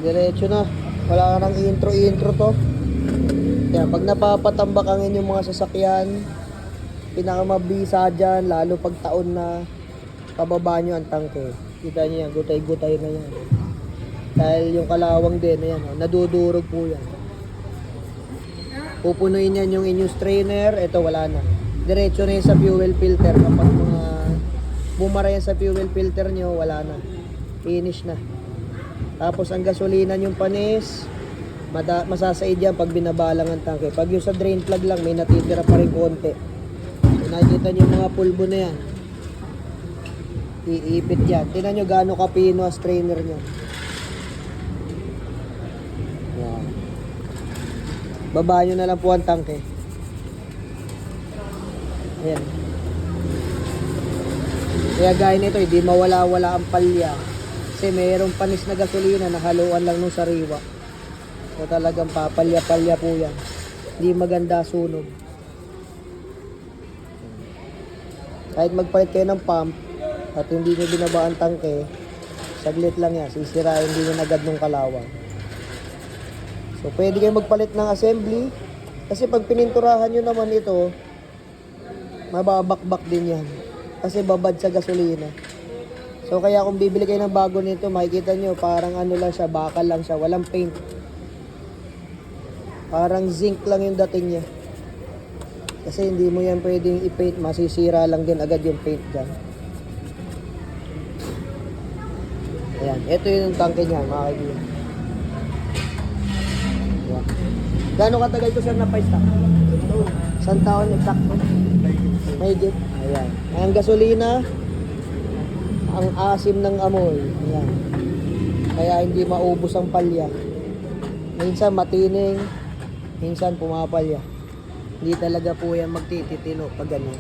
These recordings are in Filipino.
Diretso na. Wala ka nang intro-intro to. Kaya pag napapatambak ang inyong mga sasakyan, pinakamabisa dyan, lalo pag taon na, pababa nyo ang tangke. Kita nyo yan, gutay-gutay na yan. Dahil yung kalawang din, ayan, nadudurog po yan. Pupunuin yan yung inyong strainer, ito wala na. Diretso na yan sa fuel filter. Kapag mga bumara yan sa fuel filter nyo, wala na. Finish na. Tapos ang gasolina yung panis, masasaid yan pag binabalang ang tangke. Pag yung sa drain plug lang, may natitira pa rin konti. Nakikita nyo yung mga pulbo na yan. Iipit yan. Tingnan nyo gaano kapino ang strainer nyo. Yan. Baba nyo na lang po ang tangke. Ayan. Kaya gaya nito, hindi mawala-wala ang palya. Kasi mayroong panis na gasolina, nakaluan lang nung sariwa. So talagang papalya-palya po yan. Hindi maganda sunog. Kahit magpalit kayo ng pump at hindi nyo binaba ang tangke, saglit lang yan, sisirain din yung agad ng kalawang. So pwede kayo magpalit ng assembly, kasi pag pininturahan nyo naman ito, mababakbak din yan. Kasi babad sa gasolina. So kaya kung bibili kayo ng bago nito, makikita nyo parang ano lang siya, bakal lang siya, walang paint. Parang zinc lang yung dating niya. Kasi hindi mo yan pwedeng i-paint, masisira lang din agad yung paint dyan. Ayan, ito yung tangke niya, mga kaibigan. Ayan. Gano'ng katagal ko sir na pa-stock? Isang taon exacto? Mahigit. Ayan. Ang gasolina, ang asim ng amoy. Ayan. Kaya hindi maubos ang palya. Minsan matining, minsan pumapalya. Hindi talaga po yan magtititino pag gano'n.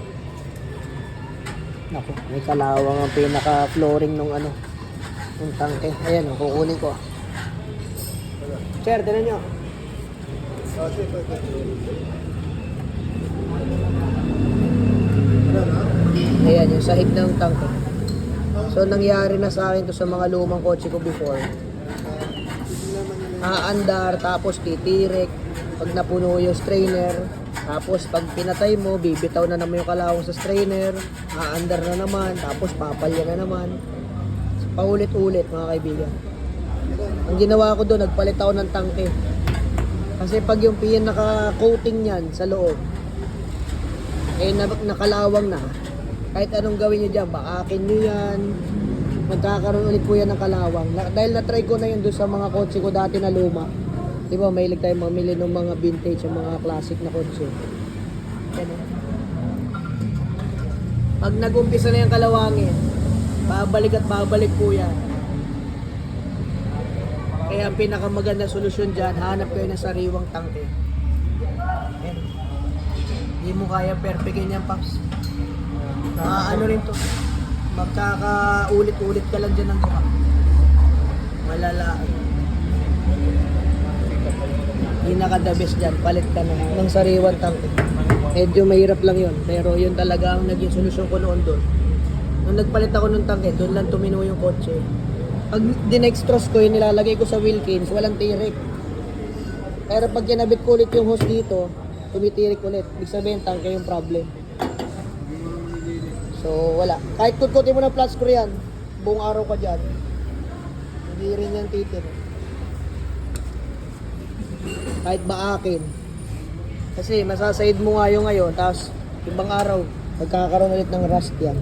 Naku, may kalawang ang pinaka-flooring nung ano, nung tangke. Ayan, kukunin ko. Sir, tinan nyo. Ayan, yung sahig ng tangke. So, nangyari na sa akin to sa mga lumang kotse ko before. Aandar, tapos titirik. Pag napuno yung strainer, tapos pag pinatay mo, bibitaw na naman yung kalawang sa strainer, aandar na naman, tapos papalya na naman. Paulit-ulit mga kaibigan. Ang ginawa ko doon, nagpalit ako ng tangke. Kasi pag yung piyan naka-coating yan sa loob, eh nakalawang na, kahit anong gawin nyo dyan, bakakin nyo yan, magkakaroon ulit po yan ng kalawang. Dahil na-try ko na yun doon sa mga kotse ko dati na luma. Diba, mahilig tayo mamili ng mga vintage, yung mga classic na kotse. Pag nag-umpisa na yung kalawangin, babalik at babalik po yan. Kaya ang pinakamaganda solusyon dyan, hanap kayo ng sariwang tangke. Ayan. Hindi mo kaya perfectin yan, Paps. Ano rin to, magkakaulit-ulit ka lang dyan ng truck. Malalaan. Pinaka-the best dyan, palit ka na ng sariwang tangke. Medyo mahirap lang yun, pero yun talaga ang naging solusyon ko noon doon. Nung nagpalit ako ng tangke, doon lang tumino yung kotse. Pag dinextrose ko, yung nilalagay ko sa Wilkins, walang tirik. Pero pag kinabit ko ulit yung hose dito, tumitirik ulit. Ibig sabihin, tangke yung problem. So, wala. Kahit kutkutin mo ng flat screw yan, buong araw ka dyan, hindi rin yan titirik. Kahit baakin. Kasi masasaid mo nga yung ngayon, tapos ibang araw, magkakaroon ulit ng rust yan.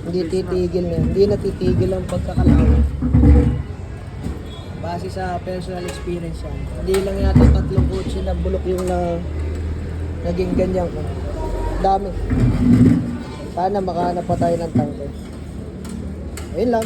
Hindi titigil na. Hindi natitigil ang pagkakalawang. Base sa personal experience yan. Hindi lang yata 3 kotse na bulok yung naging ganyan ko. Dami. Sana makahanap pa tayo ng tangke. Ayun lang.